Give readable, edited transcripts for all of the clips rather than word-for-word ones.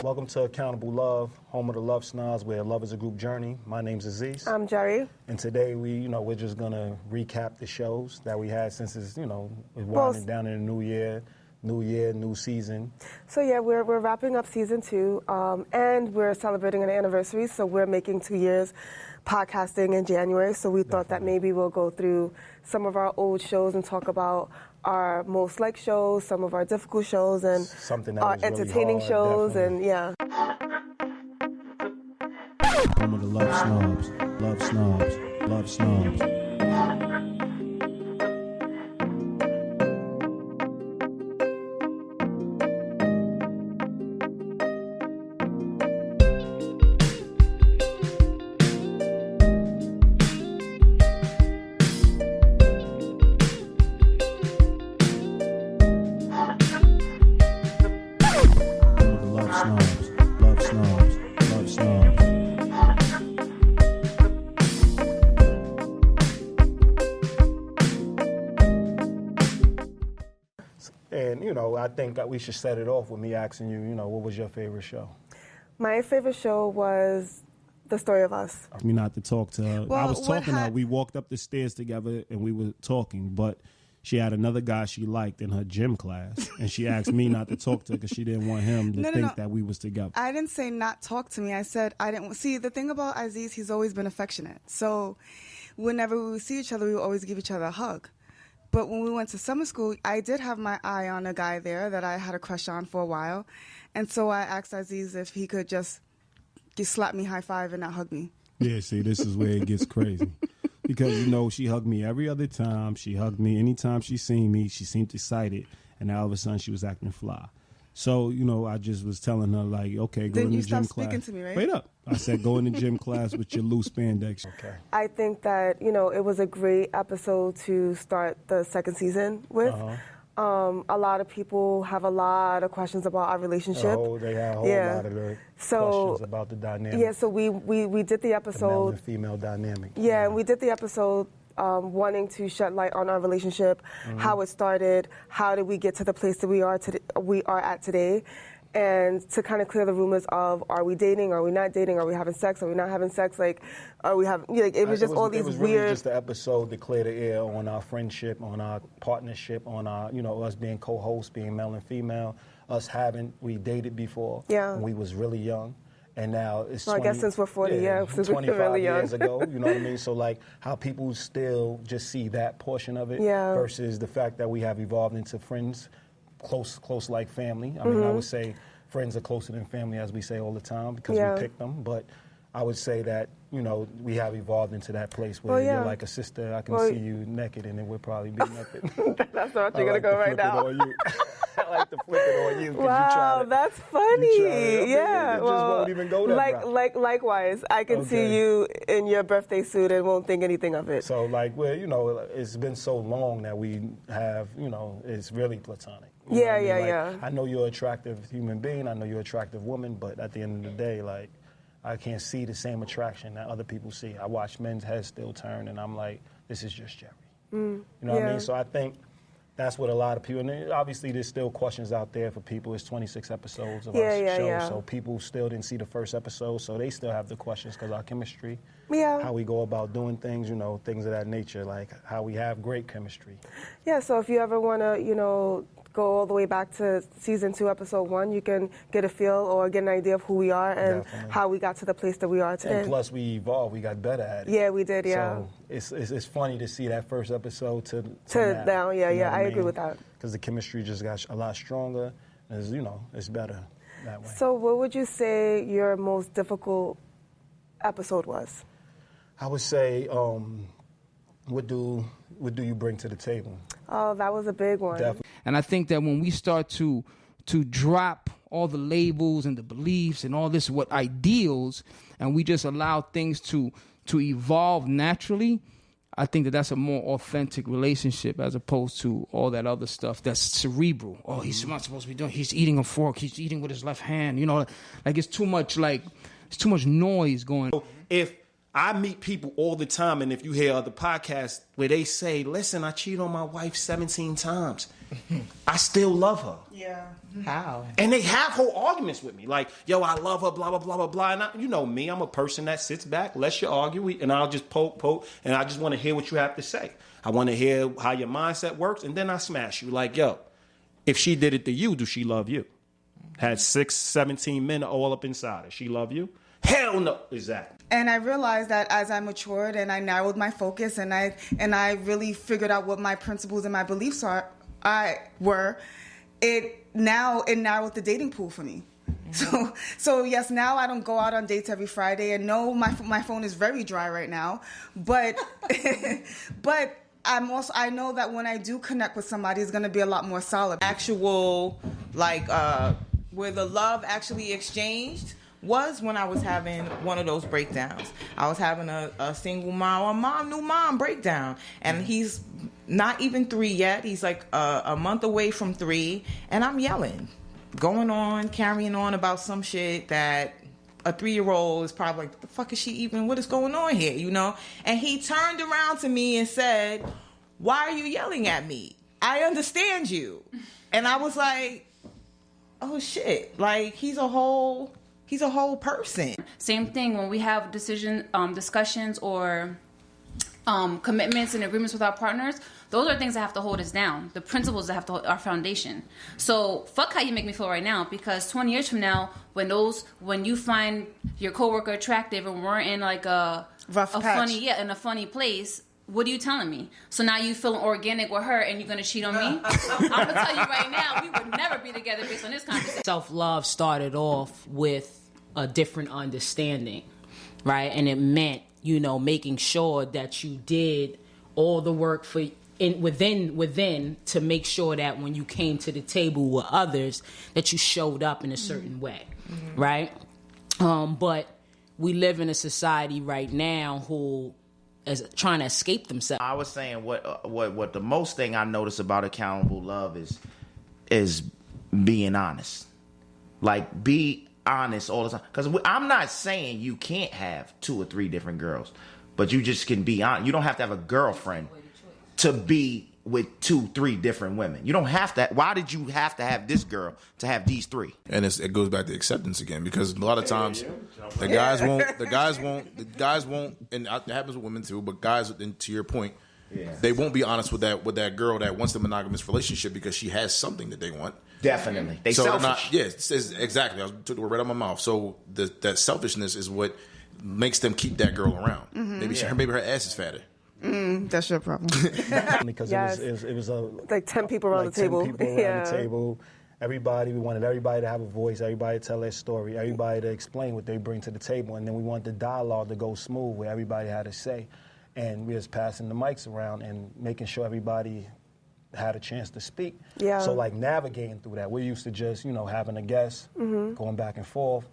Welcome to Accountable Love, home of the LoveSnobs, where love is a group journey. My name's Aziz. I'm Jerry. And today we're just gonna recap the shows that we had since it's, we're winding down in the new year, new season. So yeah, we're wrapping up season 2, and we're celebrating an anniversary. So we're making 2 years podcasting in January. So we thought that maybe we'll go through some of our old shows and talk about our most liked shows, some of our difficult shows, and our entertaining really shows, definitely. And yeah. Home of the LoveSnobs, LoveSnobs, LoveSnobs. And, I think that we should set it off with me asking you, what was your favorite show? My favorite show was The Story of Us. Me not to talk to her. Well, I was talking to her. We walked up the stairs together and we were talking, but she had another guy she liked in her gym class, and she asked me not to talk to her because she didn't want him to think that we was together. I didn't say not talk to me. I said I didn't. See, the thing about Aziz, he's always been affectionate. So whenever we would see each other, we would always give each other a hug. But when we went to summer school, I did have my eye on a guy there that I had a crush on for a while. And so I asked Aziz if he could just slap me high five and not hug me. Yeah, see, this is where it gets crazy. Because, she hugged me every other time. She hugged me anytime she seen me. She seemed excited. And now all of a sudden she was acting fly. So, I just was telling her, like, okay, go in the gym class. Then you stopped speaking to me, right? Wait up. I said, go in the gym class with your loose spandex. Okay. I think that, it was a great episode to start the second season with. A lot of people have a lot of questions about our relationship. Oh, they have a whole lot of questions about the dynamic. Yeah, so we did the episode. The male and female dynamic. Yeah, and we did the episode wanting to shed light on our relationship, how it started, how did we get to the place that we are at today, and to kind of clear the rumors of, are we dating, are we not dating, are we having sex, are we not having sex, are we having, it was just all these weird... It was really just the episode to clear the air on our friendship, on our partnership, on our, us being co-hosts, being male and female, we dated before when we was really young. And now it's I guess since we're 40, since we're really young. years ago, you know what I mean? So, how people still just see that portion of it versus the fact that we have evolved into friends, close like family. I mean, I would say friends are closer than family, as we say all the time, because we pick them. But I would say that, we have evolved into that place where you're like a sister. I can see you naked, and then we'll probably be naked. That's not you're going to go right now. I like to flip it on you. Wow, that's funny. Yeah. It just won't even go that route. Likewise, I can see you in your birthday suit and won't think anything of it. So, it's been so long that we have, it's really platonic. Yeah. I know you're an attractive human being. I know you're an attractive woman. But at the end of the day, I can't see the same attraction that other people see. I watch men's heads still turn, and I'm like, this is just Jerry. You know what I mean? So I think that's what a lot of people, and obviously there's still questions out there for people. It's 26 episodes of our show, so people still didn't see the first episode, so they still have the questions because our chemistry, how we go about doing things, things of that nature, like how we have great chemistry. Yeah, so if you ever want to, go all the way back to season 2, episode 1, you can get a feel or get an idea of who we are and how we got to the place that we are today. And plus we evolved, we got better at it. Yeah, we did, So it's funny to see that first episode to now. I agree with that. Because the chemistry just got a lot stronger, and it's better that way. So what would you say your most difficult episode was? I would say, what do you bring to the table? Oh, that was a big one. Definitely. And I think that when we start to drop all the labels and the beliefs and all this ideals, and we just allow things to evolve naturally, I think that that's a more authentic relationship as opposed to all that other stuff that's cerebral. Oh, he's not supposed to be doing. He's eating a fork. He's eating with his left hand. It's too much. It's too much noise going. If I meet people all the time, and if you hear other podcasts where they say, listen, I cheated on my wife 17 times. I still love her. Yeah. How? And they have whole arguments with me. Like, yo, I love her, blah, blah, blah, blah, blah. And you know me, I'm a person that sits back, lets you argue, and I'll just poke, and I just want to hear what you have to say. I want to hear how your mindset works, and then I smash you. Like, yo, if she did it to you, do she love you? Had 17 men all up inside her. She love you? Hell no. Exactly. And I realized that as I matured and I narrowed my focus and I really figured out what my principles and my beliefs it narrowed the dating pool for me. So yes, now I don't go out on dates every Friday, and no, my phone is very dry right now, but but I know that when I do connect with somebody, it's going to be a lot more solid. Actual, where the love actually exchanged was when I was having one of those breakdowns. I was having a single mom, new mom breakdown. And he's not even 3 yet. He's like a month away from 3. And I'm yelling, carrying on about some shit that a 3-year-old is probably like, the fuck is she even, what is going on here, you know? And he turned around to me and said, why are you yelling at me? I understand you. And I was like, oh shit, like he's a whole person. Same thing when we have discussions or commitments and agreements with our partners. Those are things that have to hold us down. The principles that have to hold our foundation. So fuck how you make me feel right now, because 20 years from now, when you find your coworker attractive and we're in like a funny place, what are you telling me? So now you feeling organic with her and you're going to cheat on me? I'm going to tell you right now, we would never be together based on this conversation. Self-love started off with a different understanding, right? And it meant, making sure that you did all the work within to make sure that when you came to the table with others, that you showed up in a certain way, right? But we live in a society right now who is trying to escape themselves. I was saying what the most thing I notice about accountable love is being honest. Like, be honest all the time. Because I'm not saying you can't have 2 or 3 different girls, but you just can be honest. You don't have to have a girlfriend to be with 2, 3 different women. You don't have to. Why did you have to have this girl to have these 3? And it goes back to acceptance again, because a lot of times the guys won't, and it happens with women too. But guys, and to your point, they won't be honest with that girl that wants the monogamous relationship because she has something that they want. Definitely, they selfish. Exactly. I took the word right out of my mouth. So that selfishness is what makes them keep that girl around. Mm-hmm. Maybe her ass is fatter. That's your problem. Because it was like 10 people around the table. 10 people around the table. We wanted everybody to have a voice, everybody to tell their story, everybody to explain what they bring to the table, and then we want the dialogue to go smooth where everybody had a say. And we was passing the mics around and making sure everybody had a chance to speak. Yeah. So like navigating through that, we're used to just, having a guest, going back and forth,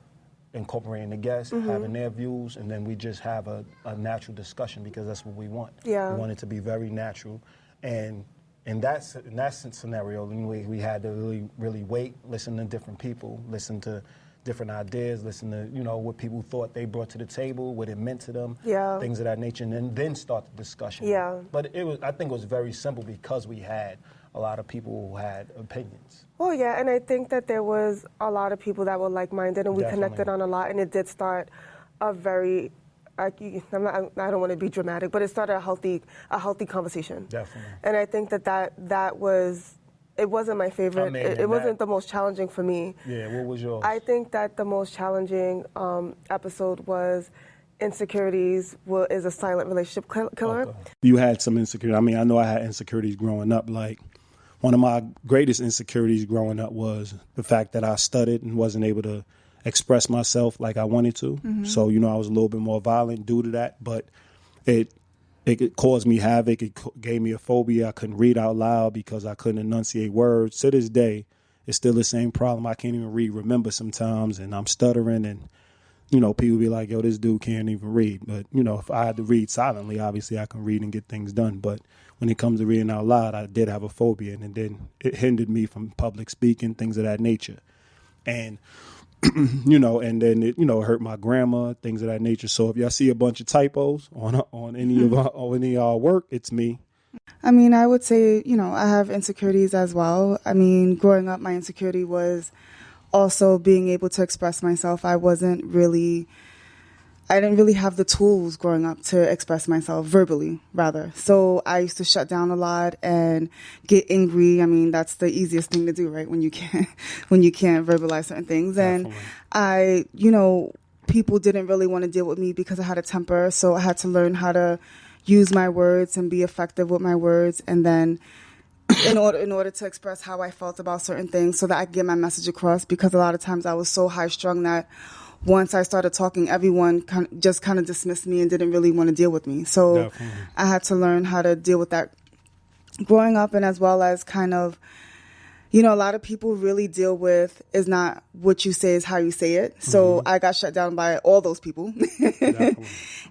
incorporating the guests, having their views, and then we just have a natural discussion because that's what we want. Yeah. We want it to be very natural. And in that scenario, we had to really wait, listen to different people, listen to different ideas, listen to, what people thought they brought to the table, what it meant to them, things of that nature, and then start the discussion. Yeah. But I think it was very simple because we had a lot of people who had opinions. Well, yeah, and I think that there was a lot of people that were like-minded, and we connected on a lot, and it did start a very, I don't want to be dramatic, but it started a healthy conversation. Definitely. And I think that was, it wasn't my favorite. It wasn't the most challenging for me. Yeah, what was yours? I think that the most challenging episode was insecurities is a silent relationship killer. Okay. You had some insecurity. I know I had insecurities growing up. Like, one of my greatest insecurities growing up was the fact that I stuttered and wasn't able to express myself like I wanted to. Mm-hmm. So, I was a little bit more violent due to that, but it caused me havoc. It gave me a phobia. I couldn't read out loud because I couldn't enunciate words. To this day, it's still the same problem. I can't even remember sometimes, and I'm stuttering, and people be like, yo, this dude can't even read. But, if I had to read silently, obviously I can read and get things done. But when it comes to reading out loud, I did have a phobia, and then it hindered me from public speaking, things of that nature. And you know, and then it, you know, hurt my grandma, things of that nature. So if y'all see a bunch of typos on any of our work, it's me. I mean, I would say, you know, I have insecurities as well. I mean, growing up, my insecurity was also being able to express myself. I didn't really have the tools growing up to express myself verbally, rather. So I used to shut down a lot and get angry. I mean, that's the easiest thing to do, right? When you can't verbalize certain things. Definitely. And people didn't really want to deal with me because I had a temper. So I had to learn how to use my words and be effective with my words. And then in order to express how I felt about certain things so that I could get my message across, because a lot of times I was so high strung that once I started talking, everyone kind of dismissed me and didn't really want to deal with me. So Definitely. I had to learn how to deal with that growing up, and as well as kind of, you know, a lot of people really deal with is not what you say, is how you say it. So I got shut down by all those people.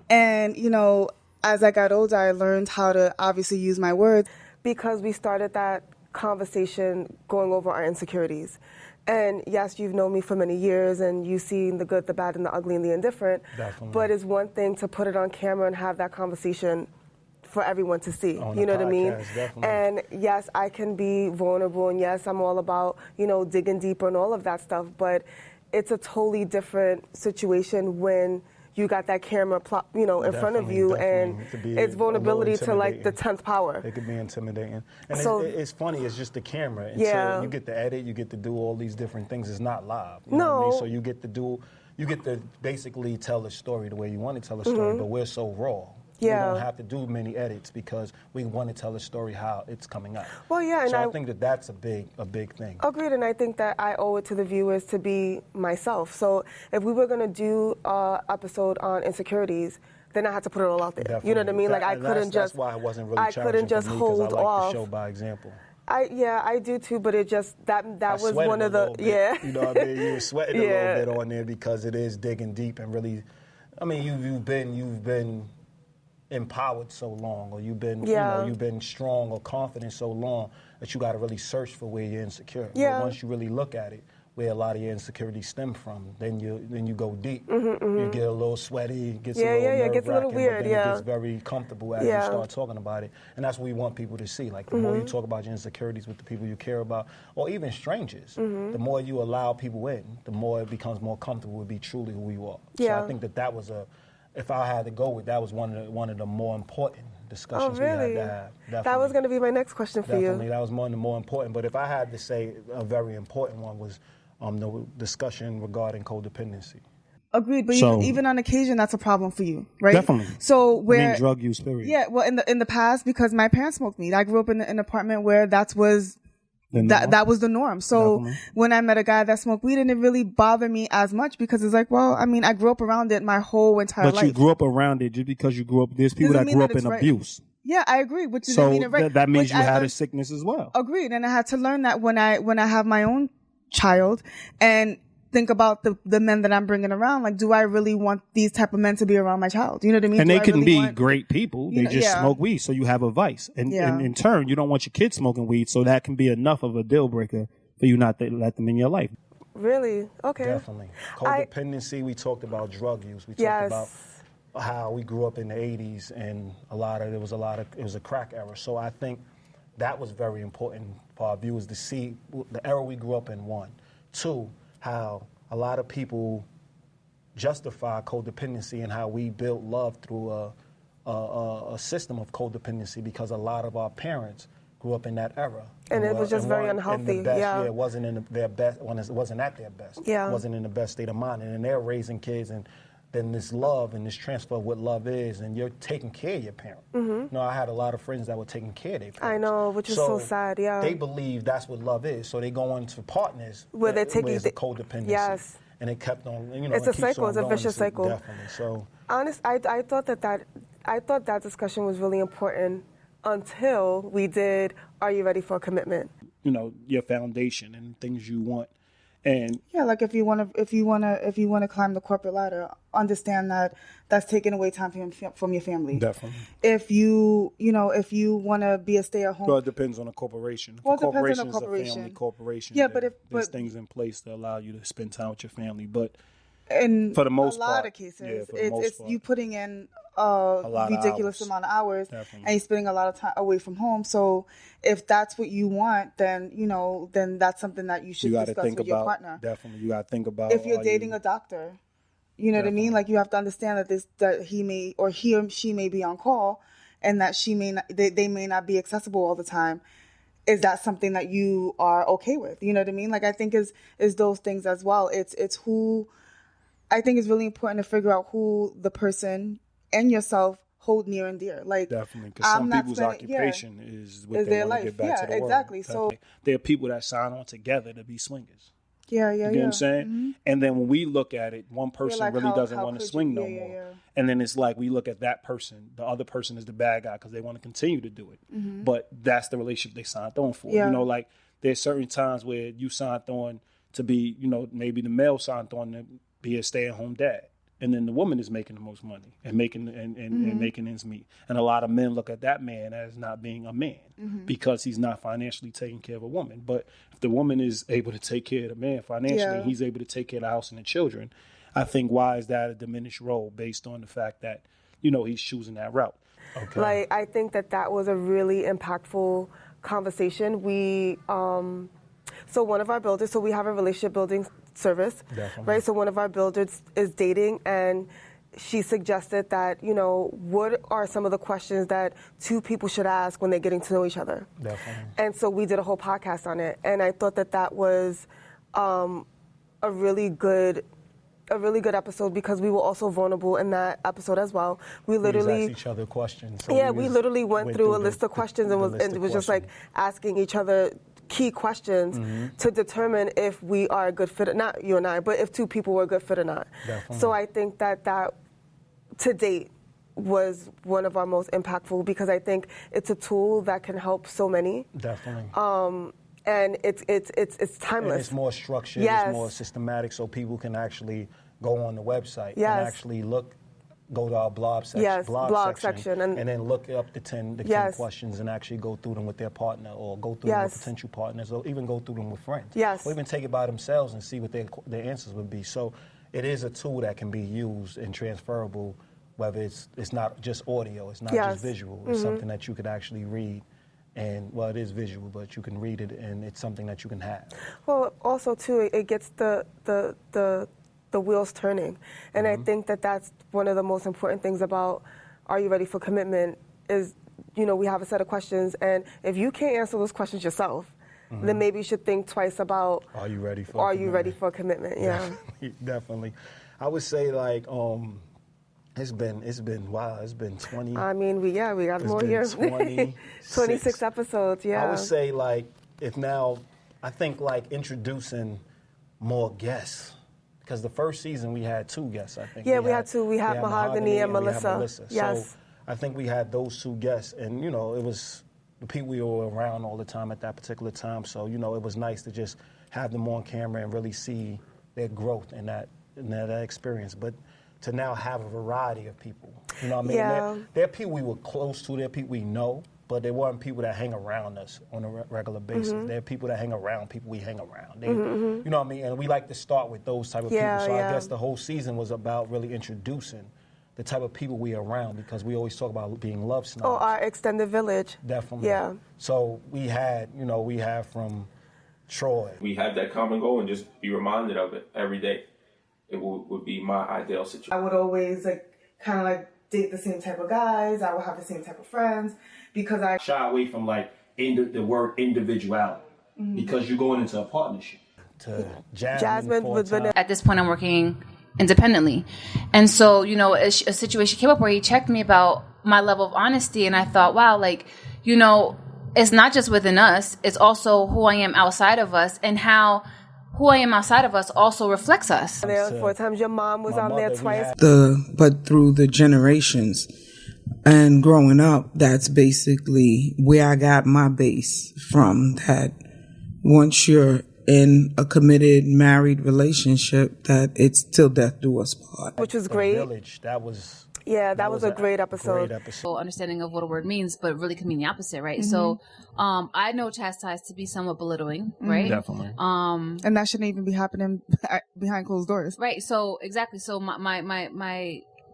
And, you know, as I got older, I learned how to obviously use my words. Because we started that conversation going over our insecurities. And yes, you've known me for many years, and you've seen the good, the bad, and the ugly, and the indifferent. Definitely. But it's one thing to put it on camera and have that conversation for everyone to see. On You the know what I mean? podcast, definitely. And yes, I can be vulnerable, and yes, I'm all about, you know, digging deeper and all of that stuff. But it's a totally different situation when you got that camera, in front of you, and it's vulnerability to like the 10th power. It could be intimidating. And So- it's funny, it's just the camera. And Yeah. so you get to edit, you get to do all these different things. It's not live. You know what I mean? No. So you get to basically tell a story the way you want to tell a story, but we're so raw. Yeah. We don't have to do many edits because we want to tell a story how it's coming out. Well, yeah, and so I I- think that's a big thing. Agreed, and I think that I owe it to the viewers to be myself. So if we were going to do an episode on insecurities, then I had to put it all out there. Definitely. You know what I mean? Like I And couldn't that's just. why it wasn't really I challenging couldn't just for me, 'cause hold I like off. to show by example. I do too, but it just that I was sweated one of a the little bit. You know what I mean? You were sweating Yeah. a little bit on there because it is digging deep and really. I mean, you've been empowered so long, or you've been you've been strong or confident so long that you got to really search for where you're insecure. Yeah. But once you really look at it, where a lot of your insecurities stem from, then you go deep. You get a little sweaty, it gets a little it gets a little nerve-wracking, weird, but then yeah. it gets very comfortable as you start talking about it. And that's what we want people to see. Like the more you talk about your insecurities with the people you care about, or even strangers, the more you allow people in, the more it becomes more comfortable to be truly who you are. Yeah. So I think that was if I had to go with, that was one of the more important discussions we had really? to have. That was Definitely. going to be my next question for Definitely, you. that was one of the more important. But if I had to say a very important one was the discussion regarding codependency. Agreed, but So- even on occasion, that's a problem for you, right? Definitely. So where drug use, period. Yeah, well, in the past, because my parents smoked weed, I grew up in an apartment where that was the norm. So Definitely. when I met a guy that smoked weed, it didn't really bother me as much because it's like, well, I mean, I grew up around it my whole entire But life. you grew up around it just because you grew up. There's people Doesn't that mean grew that up in it's right. abuse. Yeah, I agree, which doesn't So mean it right. that means Which you I had learned- a sickness as well. Agreed, and I had to learn that when I have my own child and think about the men that I'm bringing around. Like, do I really want these type of men to be around my child? You know what I mean? And Do they I can really be want- great people. They You know, just yeah. smoke weed, so you have a vice. And Yeah. in turn, you don't want your kids smoking weed, so that can be enough of a deal breaker for you not to let them in your life. Really? Okay. Definitely. Codependency, we talked about drug use. We talked Yes. about how we grew up in the 80s and it was a crack era. So I think that was very important for our viewers to see the era we grew up in, one. Two, how a lot of people justify codependency and how we built love through a system of codependency because a lot of our parents grew up in that era. And it was just very weren't in the unhealthy, best- yeah. it wasn't in their best, when it wasn't at their best. Yeah. It wasn't in the best state of mind. And then they're raising kids, and then this love and this transfer of what love is, and you're taking care of your parent. You know, I had a lot of friends that were taking care of their parents. I know, which is so sad, yeah. They believe that's what love is, so they go into partners Where they're taking it's a codependency. Yes. And it kept on, It's a it keeps cycle, on it's a going. vicious cycle. Definitely, so. Honest, I thought that discussion was really important until we did Are You Ready for a Commitment? You know, your foundation and things you want And yeah, like if you want to climb the corporate ladder, understand that that's taking away time from your family. definitely. If you want to be a stay-at-home, Well, it depends on a corporation. If Well, a it depends on corporation the is a corporation. family corporation, Yeah, then there's things in place that allow you to spend time with your family. But in for the most a lot part, of cases, yeah, for the most it's part. you putting in lot of ridiculous hours. amount of hours, Definitely. and you're spending a lot of time away from home. So if that's what you want, then then that's something that you should you got to discuss think with about your partner. definitely. You got to think about If you're are dating you- a doctor, you know what I mean. Like you have to understand that he or she may be on call, and that they may not be accessible all the time. Is that something that you are okay with? You know what I mean? Like I think is those things as well. It's who I think it's really important to figure out who the person and yourself hold near and dear. Like Definitely, because some people's occupation is what Is they their want to life. get back Yeah, to the world. exactly. So- Definitely. There are people that sign on together to be swingers. Yeah. You know what I'm saying? And then when we look at it, one person like, really how- doesn't how want to could swing you- no yeah, more. yeah. And then it's like we look at that person, the other person is the bad guy because they want to continue to do it. But that's the relationship they signed on for. Yeah. You know, like there's certain times where you signed on to be, maybe the male signed on to be a stay-at-home dad. And then the woman is making the most money and making and making ends meet. And a lot of men look at that man as not being a man because he's not financially taking care of a woman. But if the woman is able to take care of the man financially, Yeah. he's able to take care of the house and the children. I think why is that a diminished role based on the fact that, he's choosing that route? Okay. Like, I think that was a really impactful conversation. We, so one of our builders, so we have a relationship building service, Definitely. right? So one of our builders is dating, and she suggested that, what are some of the questions that two people should ask when they're getting to know each other? Definitely. And so we did a whole podcast on it, and I thought that was a really good episode because we were also vulnerable in that episode as well. We We just literally asked each other questions. So yeah, we literally went through a list of questions and the it was just like asking each other key questions to determine if we are a good fit, not you and I, but if two people were a good fit or not. Definitely. So I think that to date was one of our most impactful because I think it's a tool that can help so many. Definitely. And it's timeless. And it's more structured, Yes. it's more systematic, so people can actually go on the website Yes. and actually go to our blog section, Yes, blog section, and then look up the 10 Yes. questions and actually go through them with their partner or go through them with Yes. potential partners or even go through them with friends. Yes. Or even take it by themselves and see what their answers would be. So it is a tool that can be used and transferable, whether it's not just audio, it's not Yes. just visual, it's something that you could actually read. And well, it is visual, but you can read it, and it's something that you can have. Well, also too, it gets the wheels turning, and I think that that's one of the most important things about Are You Ready for Commitment? Is we have a set of questions, and if you can't answer those questions yourself, then maybe you should think twice about Are you ready for? Are commitment? you ready for commitment? Yeah. Definitely. I would say like it's been wow. It's been 20. I mean, we got It's more been here. 26 episodes. Yeah. I would say like I think like introducing more guests. Because the first season we had 2 guests, I think. Yeah, we had 2. We had Mahogany and we had Melissa. Yes. So I think we had those 2 guests, and it was the people we were around all the time at that particular time. So it was nice to just have them on camera and really see their growth in that experience. But to now have a variety of people, you know what I mean? Yeah. There are people we were close to, there are people we know, but there weren't people that hang around us on a regular basis. There are people that hang around people we hang around. You know what I mean? And we like to start with those type of Yeah, people. So yeah. I guess the whole season was about really introducing the type of people we are around, because we always talk about being love snobs. Oh, our extended village. Definitely. Yeah. So we had from Troy. We have that common goal and just be reminded of it every day. It would be my ideal situation. I would always kind of date the same type of guys. I would have the same type of friends because I Shy away from the word individuality because you're going into a partnership. To Jasmine with Vanessa. At this point, I'm working independently. And so, a situation came up where he checked me about my level of honesty. And I thought, wow, it's not just within us. It's also who I am outside of us, and how who I am outside of us also reflects us. There were 4 times your mom was on there twice. But through the generations and growing up, that's basically where I got my base from. That once you're in a committed married relationship that it's till death do us part. Which was great. Village, that was a great episode. Understanding of what a word means, but really can mean the opposite, right? Mm-hmm. So, I know chastise to be somewhat belittling, right? Definitely. And that shouldn't even be happening behind closed doors. Right. So exactly. So my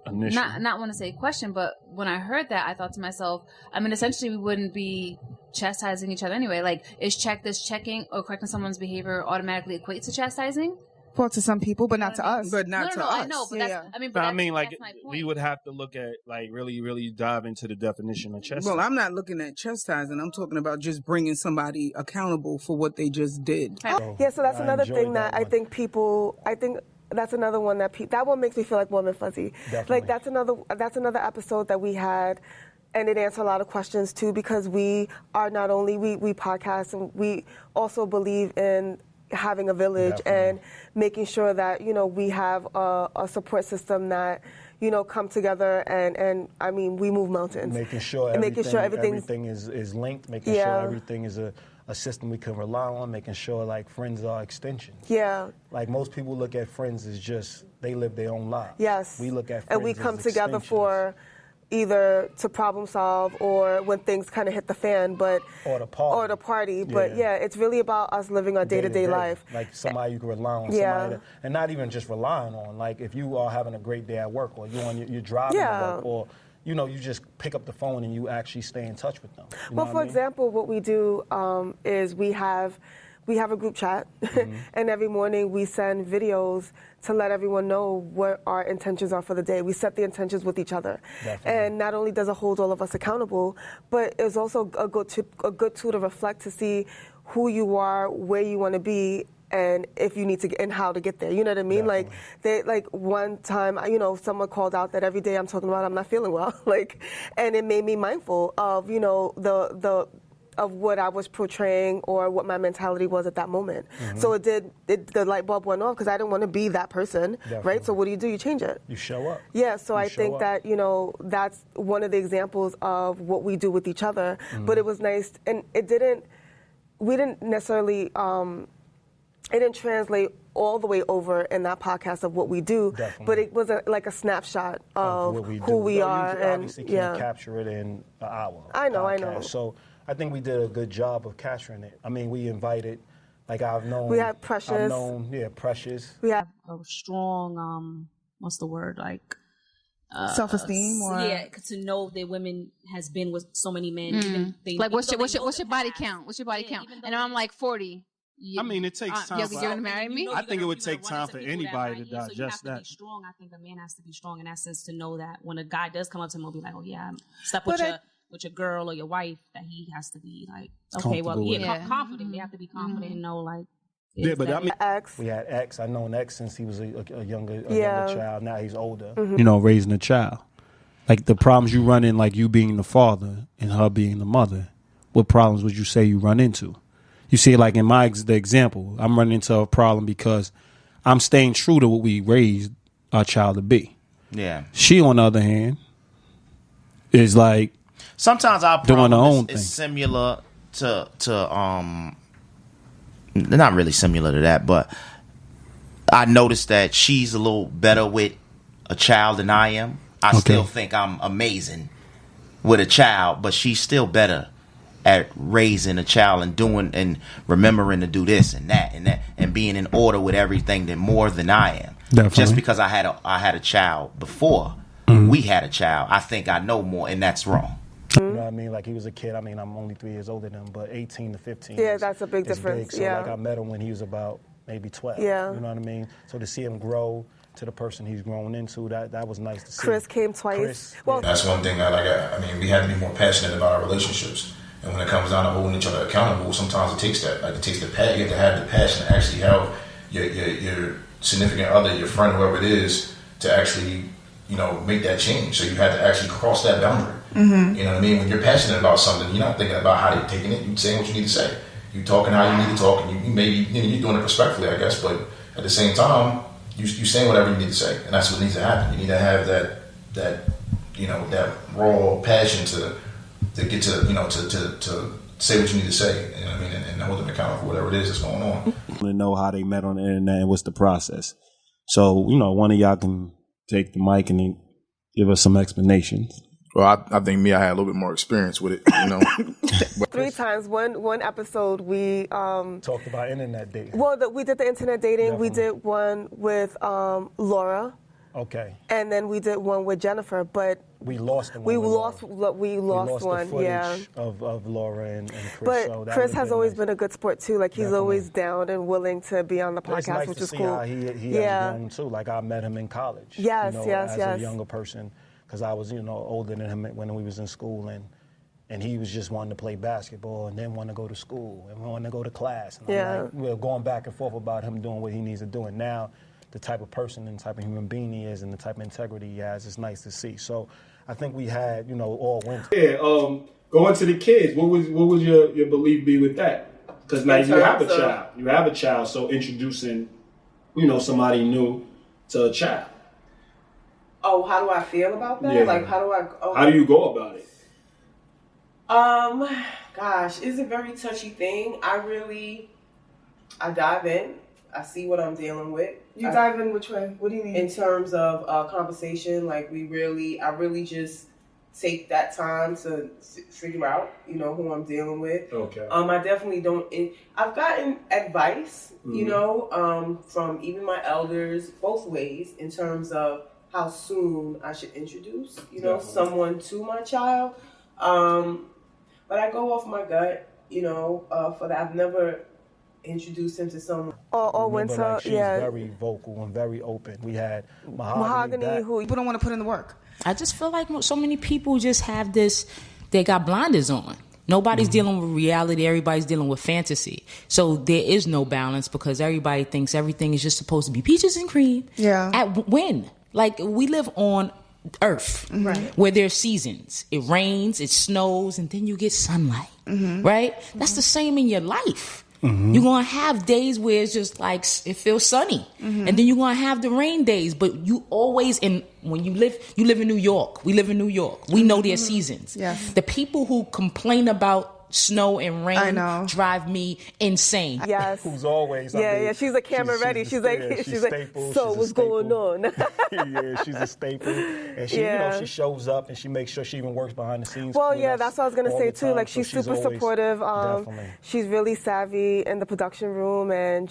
not want to say question, but when I heard that, I thought to myself, I mean, essentially, we wouldn't be chastising each other anyway. Like, does checking or correcting someone's behavior automatically equate to chastising? Well, to some people, but not to us. But not to us. I know, but that's my point. We would have to look at, like, really dive into the definition of chastising. Well, I'm not looking at chastising. I'm talking about just bringing somebody accountable for what they just did. So that's another thing that I think that's another one that one makes me feel like warm and fuzzy. Definitely. Like that's another episode that we had, and it answered a lot of questions too, because we are not only we podcast, and we also believe in having a village and making sure that we have a support system that come together and I mean we move mountains. Making sure everything is linked. Making sure everything is a system we can rely on. Making sure like friends are extensions. Yeah. Like most people look at friends as just they live their own lives. Yes. We look at friends and we come as together extensions. for either to problem solve or when things kind of hit the fan, or the party. But it's really about us living our day-to-day life. Like somebody you can rely on, somebody and not even just relying on. Like if you are having a great day at work, or you're driving to work, or you just pick up the phone and you actually stay in touch with them. For example, what we do is we have a group chat, and every morning we send videos to let everyone know what our intentions are for the day. We set the intentions with each other. Definitely. And not only does it hold all of us accountable, but it's also a good tool to reflect to see who you are, where you want to be, and if you need to get, and how to get there. You know what I mean? Definitely. Like one time, someone called out that every day I'm talking about I'm not feeling well, and it made me mindful of, of what I was portraying or what my mentality was at that moment. So the light bulb went off because I didn't want to be that person, right? So what do? You change it. You show up. Yeah, so I think that, that's one of the examples of what we do with each other. But it was nice, and we didn't necessarily, it didn't translate all the way over in that podcast of what we do, but it was like a snapshot of who we are. You obviously can't capture it in an hour. I know. So I think we did a good job of capturing it. I mean, we invited, like I've known. We had Precious. Precious. We had a strong, what's the word, like self-esteem, or to know that women has been with so many men. Even like what's your body count? What's your body count? And I'm like 40. I mean, it takes time. You're gonna marry me? I think it would take time for anybody to digest so you have to that. Be strong. I think a man has to be strong in that sense to know that when a guy does come up to him, he'll be like, "Oh yeah, I'm stuck with your girl or your wife." That he has to be like, "Okay, well, confident. They have to be confident and know like." But I mean, we had X. I known X since he was a younger child. Now he's older. Raising a child, like the problems you run in, like you being the father and her being the mother. What problems would you say you run into? You see, like in the example, I'm running into a problem because I'm staying true to what we raised our child to be. Yeah. She, on the other hand, is like sometimes our doing her problem own thing. Is similar to not really similar to that, but I noticed that she's a little better with a child than I am. I still think I'm amazing with a child, but she's still better at raising a child and doing and remembering to do this and that and being in order with everything more than I am. Definitely. Just because I had a child before we had a child, I think I know more, and that's wrong. You know what I mean? Like he was a kid. I mean, I'm only 3 years older than him, but 18 to 15. Yeah, that's a big difference. Big. So like I met him when he was about maybe 12. Yeah. You know what I mean? So to see him grow to the person he's grown into, that was nice to see. Chris came twice. That's one thing I mean, we have to be more passionate about our relationships. And when it comes down to holding each other accountable, sometimes it takes that. Like it takes you have to have the passion to actually have your significant other, your friend, whoever it is, to actually, make that change. So you have to actually cross that boundary. Mm-hmm. You know what I mean? When you're passionate about something, you're not thinking about how you're taking it. You're saying what you need to say. You're talking how you need to talk, and you maybe you're doing it respectfully, I guess. But at the same time, you're saying whatever you need to say, and that's what needs to happen. You need to have that raw passion to get to say what you need to say. You know what I mean? And hold them accountable for whatever it is that's going on. To know how they met on the internet and what's the process. So, one of y'all can take the mic and then give us some explanations. Well, I think I had a little bit more experience with it, But 3 times. One episode we talked about internet dating. Well, we did the internet dating. Definitely. We did one with Laura. Okay. And then we did one with Jennifer, but we lost the one. We with lost one. The yeah. Of Laura and Chris. But so Chris has always been a good sport too. Like he's Definitely. always down and willing to be on the podcast, It's nice which to is see cool. how he has grown too. Like I met him in college. Yes, as a younger person, because I was older than him when we was in school, and he was just wanting to play basketball and then want to go to school and wanting to go to class. And I'm like, we're going back and forth about him doing what he needs to do, and now the type of person and type of human being he is and the type of integrity he has, it's nice to see. So I think we had, all wins. Yeah, going to the kids, what was your belief be with that? Because now you have a child. You have a child, so introducing, somebody new to a child. Oh, how do I feel about that? Yeah. Like, how do I... Oh. How do you go about it? Gosh, it's a very touchy thing. I dive in. I see what I'm dealing with. You dive in which way? What do you mean? In terms of conversation, like I really just take that time to figure out, who I'm dealing with. Okay. I definitely don't. I've gotten advice, from even my elders, both ways, in terms of how soon I should introduce, someone to my child. But I go off my gut, for that. I've never introduced him to someone. Or went to, she's very vocal and very open. We had Mahogany who people don't want to put in the work. I just feel like so many people just have this, they got blinders on. Nobody's dealing with reality. Everybody's dealing with fantasy. So there is no balance because everybody thinks everything is just supposed to be peaches and cream. Yeah. At when? Like, we live on Earth, right, where there's seasons. It rains, it snows, and then you get sunlight, right? That's the same in your life. You're going to have days where it's just like it feels sunny. And then you're going to have the rain days. But you always, when you live in New York. We live in New York. We know their seasons. Yes. The people who complain about snow and rain drive me insane. Yes. Who's always. She's a camera ready. She's like, so what's going on? Yeah, she's a staple. And she, she shows up and she makes sure she even works behind the scenes. Well, that's what I was going to say too. Like, she's super supportive. Definitely. She's really savvy in the production room and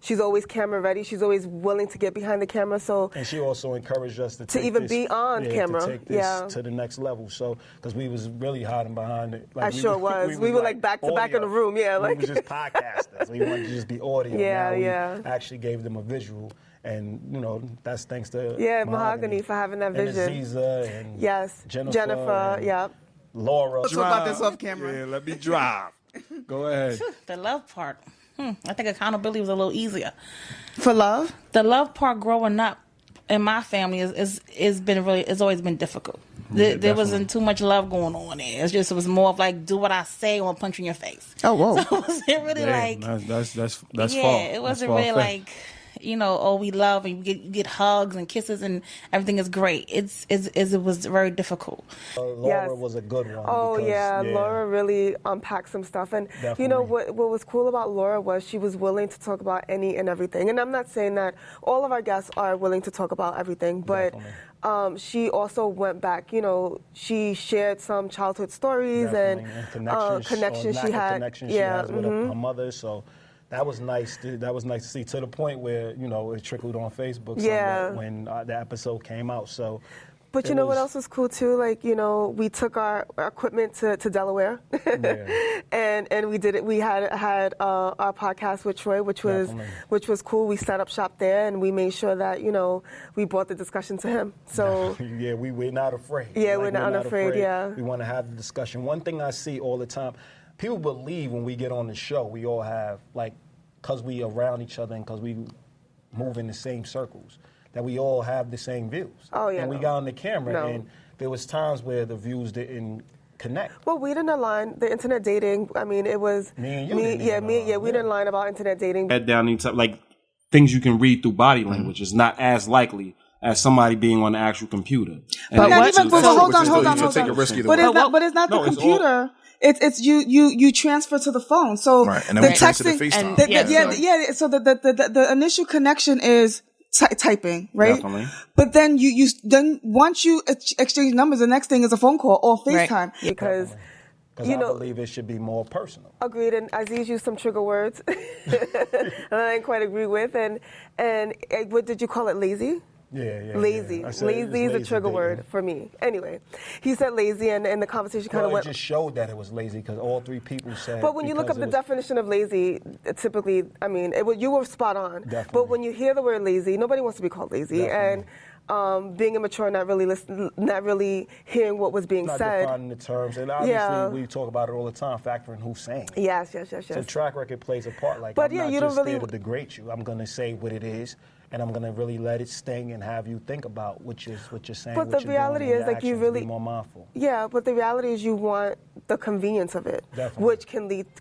she's always camera ready. She's always willing to get behind the camera. And she also encouraged us to even be on camera. To take this to the next level. So, because we was really hiding behind it. Like, I sure was. We were like back to back in the room. Yeah, like we were just podcasters. We wanted to just be audio. Yeah, we actually gave them a visual. And, that's thanks to Mahogany for having that vision. And Aziza and Jennifer, Laura. Let's talk about this off camera. Yeah, let me drive. Go ahead. The love part. I think accountability was a little easier. For love? The love part growing up in my family it's always been difficult. There wasn't too much love going on there. It was more of like, do what I say or punch you in your face. Oh, whoa. So it wasn't really like... That's yeah, far. It wasn't really like, we love and you get hugs and kisses and everything is great. It was very difficult. Laura was a good one. Oh, Laura really unpacked some stuff. And what was cool about Laura was she was willing to talk about any and everything. And I'm not saying that all of our guests are willing to talk about everything, but she also went back, she shared some childhood stories and connections she had. Connections she has with her mother. So that was nice. That was nice to see, to the point where it trickled on Facebook when the episode came out. So, but what else was cool too? Like, we took our equipment to Delaware, and we did it. We had our podcast with Troy, which was cool. We set up shop there, and we made sure that we brought the discussion to him. So we're not afraid. Yeah, we're not afraid. Yeah, we want to have the discussion. One thing I see all the time. People believe when we get on the show, we all have, because we around each other and because we move in the same circles, that we all have the same views. Oh, yeah. And we got on the camera, and there was times where the views didn't connect. Well, we didn't align. The internet dating, I mean, it was... Me and you we didn't align about internet dating. Head down into, things you can read through body language is not as likely as somebody being on the actual computer. But hold on. Take a risk either But way. it's not the computer. it's you transfer to the phone. So Right. And then the we transfer to texting, FaceTime. So the initial connection is typing, right? Definitely. But then you then once you exchange numbers, the next thing is a phone call or FaceTime. Right. Because I believe it should be more personal. Agreed, and Aziz used some trigger words and I didn't quite agree with. And what did you call it? Lazy? Yeah. Lazy. Lazy is a trigger word for me. Anyway, he said lazy, and the conversation kind of went. It just showed that it was lazy because all three people said. But when you look up the definition of lazy, typically, I mean, you were spot on. Definitely. But when you hear the word lazy, nobody wants to be called lazy. Definitely. And being immature, not really hearing what was being not said. Defining the terms, and obviously we talk about it all the time, factoring who's saying it. Yes. So track record plays a part. Like, but I'm yeah, not you just don't really there to degrade you. I'm going to say what it is, and I'm going to really let it sting and have you think about what you're saying. But what the reality is, like, you really be more mindful. Yeah, but the reality is, you want the convenience of it, Definitely. which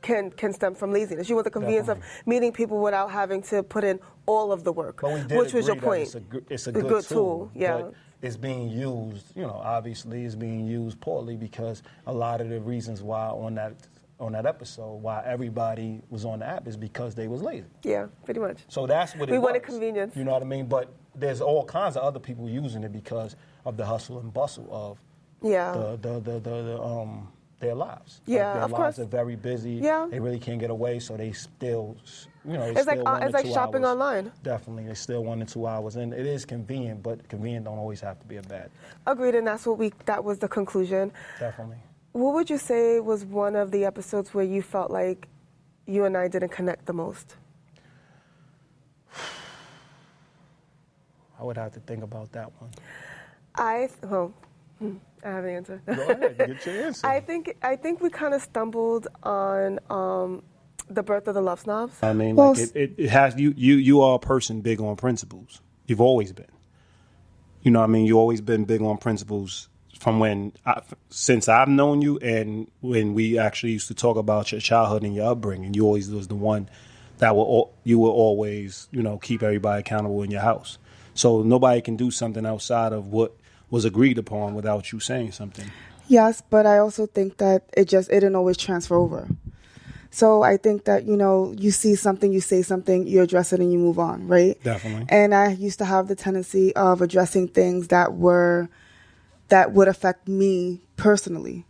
can stem from laziness. You want the convenience of meeting people without having to put in all of the work, But we did which was your agree point. that it's a good tool. Yeah. But it's being used, obviously it's being used poorly because a lot of the reasons why on that episode, why everybody was on the app is because they was lazy. Yeah, pretty much. So that's what we wanted convenience. You know what I mean? But there's all kinds of other people using it because of the hustle and bustle of their lives. Yeah, their of lives course. are very busy. Yeah. They really can't get away, so they still, It's like shopping online. Definitely, they still 1 to 2 hours, and it is convenient, but convenient don't always have to be a bad. Agreed, and that was the conclusion. Definitely. What would you say was one of the episodes where you felt like you and I didn't connect the most? I would have to think about that one. I have an answer. Go ahead, get your answer. I think we kind of stumbled on the birth of the LoveSnobs. I mean, it has you are a person big on principles. You've always been. You know what I mean? You've always been big on principles from since I've known you, and when we actually used to talk about your childhood and your upbringing. You always was the one that you will always, keep everybody accountable in your house. So nobody can do something outside of what was agreed upon without you saying something. Yes, but I also think that it didn't always transfer over. So I think that, you see something, you say something, you address it and you move on, right? Definitely. And I used to have the tendency of addressing things that would affect me personally.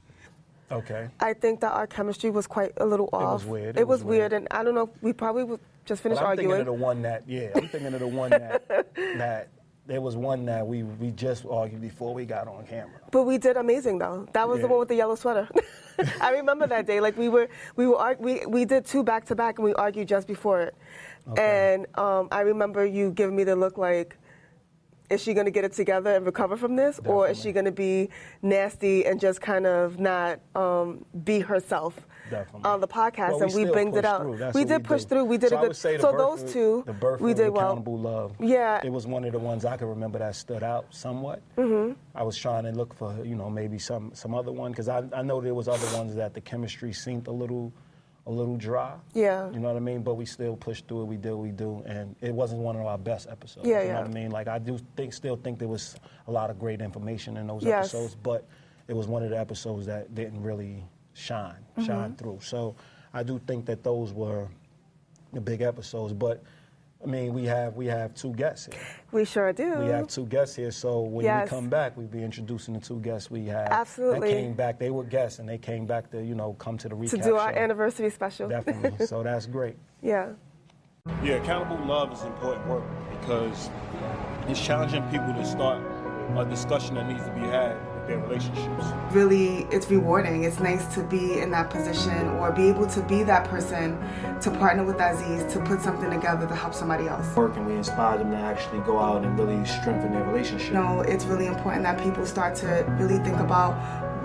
Okay. I think that our chemistry was quite a little off. It was weird. It was weird, and I don't know, we probably just finished arguing. I'm thinking of the one that there was one that we just argued before we got on camera. But we did amazing though. That was the one with the yellow sweater. I remember that day. Like we did 2 back to back, and we argued just before it. Okay. And I remember you giving me the look like, is she going to get it together and recover from this? Definitely. Or is she going to be nasty and just kind of not be herself on the podcast? And we banged it out. We did push through. We did a good. So those two, the birth we did well. Accountable Love. Yeah. It was one of the ones I can remember that stood out somewhat. Mm-hmm. I was trying to look for, maybe some other one, because I know there was other ones that the chemistry seemed a little dry. Yeah. You know what I mean? But we still pushed through it. We did what we do. And it wasn't one of our best episodes. Yeah, you know what I mean? Like, I do still think there was a lot of great information in those episodes, but it was one of the episodes that didn't really shine through. So I do think that those were the big episodes. But, I mean, we have 2 guests here. We sure do. We have 2 guests here, so when we come back, we'll be introducing the 2 guests we have. Absolutely. They came back, they were guests, and they came back to, come to the recap to do our show. anniversary special. Definitely, so that's great. Yeah. Yeah, accountable love is important work because it's challenging people to start a discussion that needs to be had with their relationships. Really, it's rewarding. It's nice to be in that position or be able to be that person to partner with Aziz to put something together to help somebody else. Work, and we inspire them to actually go out and really strengthen their relationship. It's really important that people start to really think about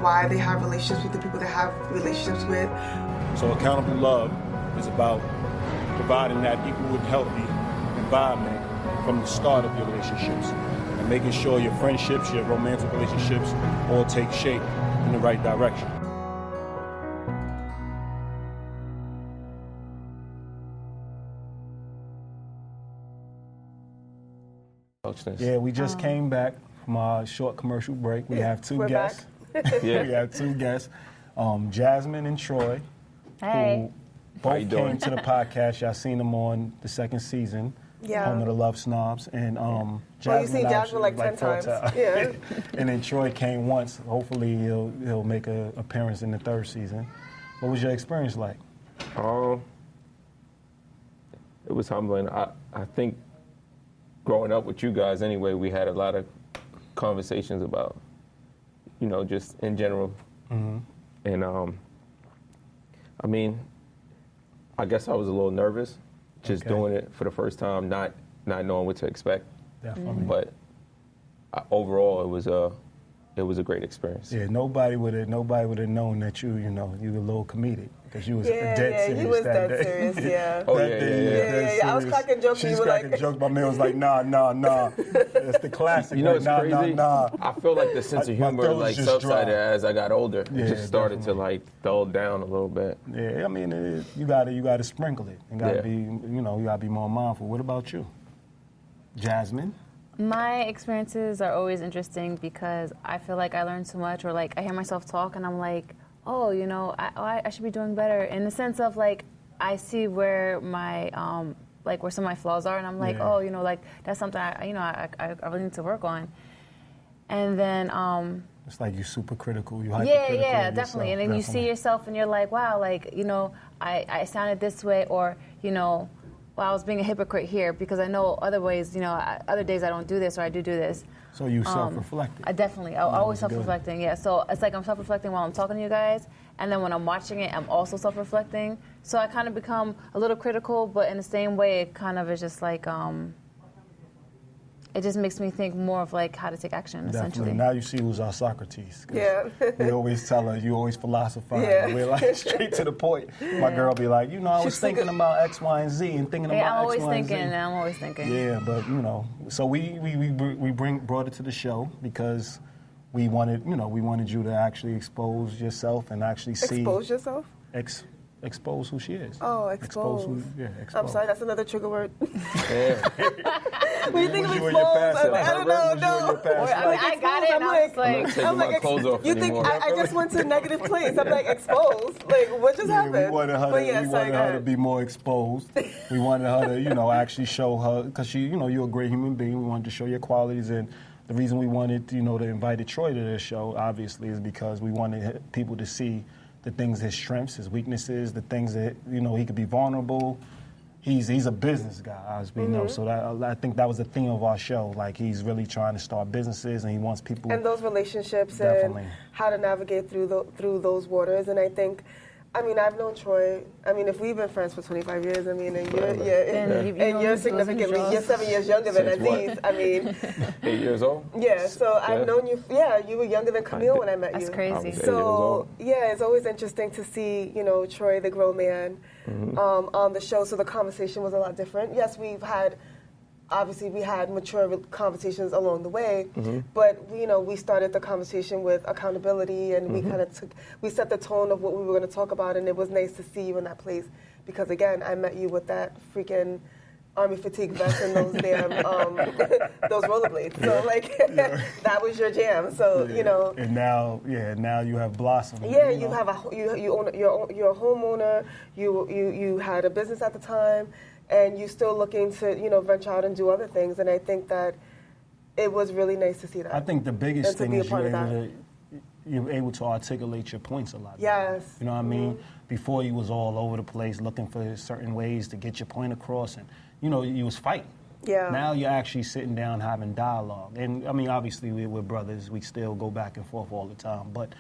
why they have relationships with the people they have relationships with. So accountable love is about providing that equal and healthy environment from the start of your relationships and making sure your friendships, your romantic relationships all take shape in the right direction. Yeah, we just came back from our short commercial break. We have 2 guests. We have 2 guests. Jasmine and Troy, Hey. who both came to the podcast. Y'all seen them on the second season. Yeah. Home of the Love Snobs. And You've seen Jasmine actually, like 10 4 times. Yeah. And then Troy came once. Hopefully he'll make an appearance in the third season. What was your experience like? It was humbling. I think growing up with you guys anyway, we had a lot of conversations about, just in general. Mm-hmm. And I mean, I guess I was a little nervous just doing it for the first time, not knowing what to expect. Definitely. But overall, it was a great experience. Yeah, nobody would have known that you were a little comedic because you was dead serious. You was that dead day. serious, yeah. Oh, That yeah, day, I was cracking jokes. She's You were cracking like, jokes. My man was like, nah. It's the classic. It's like, crazy. Nah. I feel like the sense of My humor throat was just subsided dry. as I got older. Yeah, It just started definitely. to dull down a little bit. Yeah, I mean, you gotta sprinkle it. You gotta Yeah. be, you gotta be more mindful. What about you, Jasmine? My experiences are always interesting because I feel like I learn so much, or like I hear myself talk and I'm like, oh, I should be doing better, in the sense of like I see where my where some of my flaws are, and I'm like, Yeah. like that's something I really need to work on. And then It's like you're super critical. You yeah, hypercritical of definitely. yourself. And then you see yourself and you're like, wow, I sounded this way, or well, I was being a hypocrite here because I know other ways, other days I don't do this or I do this. So you self-reflective. I definitely, I'm always That's good. self-reflecting, yeah. So it's like I'm self-reflecting while I'm talking to you guys, and then when I'm watching it, I'm also self-reflecting. So I kind of become a little critical, but in the same way, it kind of is just like, it just makes me think more of like how to take action, essentially. Definitely. Now you see who's our Socrates. 'Cause Yeah. We always tell her, you always philosophize. Yeah. We're like straight to the point. My girl be like, I was thinking about X, Y, and Z and thinking Yeah, about I'm X, Y, and Z. I'm always thinking. Yeah, but so we brought it to the show because we wanted you to actually expose yourself and actually see. expose yourself? Expose who she is. Oh, expose. Expose. I'm sorry, that's another trigger word. Yeah. When you think of Was you in expose, your past I'm like, I life? don't know, Was you in your no. past I mean, I got it, and I was I'm not like, taking my clothes off You think anymore. I just went to a negative place? I'm like, exposed? Like, what just happened? We wanted her, But yeah, we sorry, wanted go her to ahead. be more exposed. We wanted her to, actually show her, because you're a great human being. We wanted to show your qualities, and the reason we wanted, to invite Troy to this show, obviously, is because we wanted people to see the things, his strengths, his weaknesses, the things that, he could be vulnerable. He's a business guy, as we know. So I think that was the theme of our show. Like, he's really trying to start businesses, and he wants people. And those relationships Definitely. and how to navigate through those waters. And I think, I've known Troy. If we've been friends for 25 years, and you're significantly, you're 7 years younger than Since what? Aziz. 8 years old? Yeah, so I've known you. Yeah, you were younger than Camille when I met that's you. crazy. I was 8 years So old. yeah, it's always interesting to see Troy, the grown man, on the show. So the conversation was a lot different. Yes, we had mature conversations along the way, but we started the conversation with accountability, and we set the tone of what we were going to talk about, and it was nice to see you in that place because again, I met you with that freaking army fatigue vest and those damn those rollerblades. So that was your jam. So And now you have Blossom. yeah, you have you own you're a homeowner. You had a business at the time, and you're still looking to venture out and do other things. And I think that it was really nice to see that. I think the biggest And to thing be a is part of that. you're able to articulate your points a lot better. Yes. You know what I mean? Before you was all over the place looking for certain ways to get your point across, and you was fighting. Yeah. Now you're actually sitting down having dialogue. And obviously we're brothers. We still go back and forth all the time. But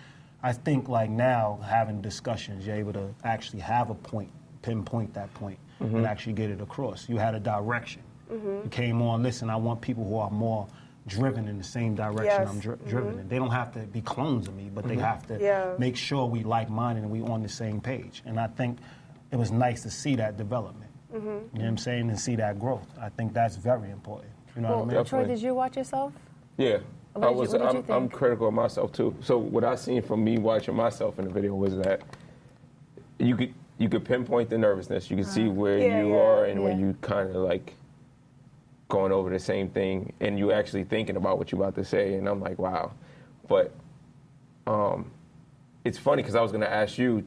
I think now having discussions, you're able to actually have a point, pinpoint that point, and actually get it across. You had a direction. You came on, listen, I want people who are more driven in the same direction Yes. I'm driven in. They don't have to be clones of me, but they have to Yeah. make sure we like-minded and we on the same page. And I think it was nice to see that development. You know what I'm saying? And see that growth. I think that's very important. You know what I mean? Troy, did you watch yourself? Yeah. What did you I'm think? critical of myself too. So what I seen from me watching myself in the video was that you could pinpoint the nervousness. You could see where you are and when you kind of going over the same thing, and you actually thinking about what you're about to say. And I'm like, wow. But it's funny because I was going to ask you,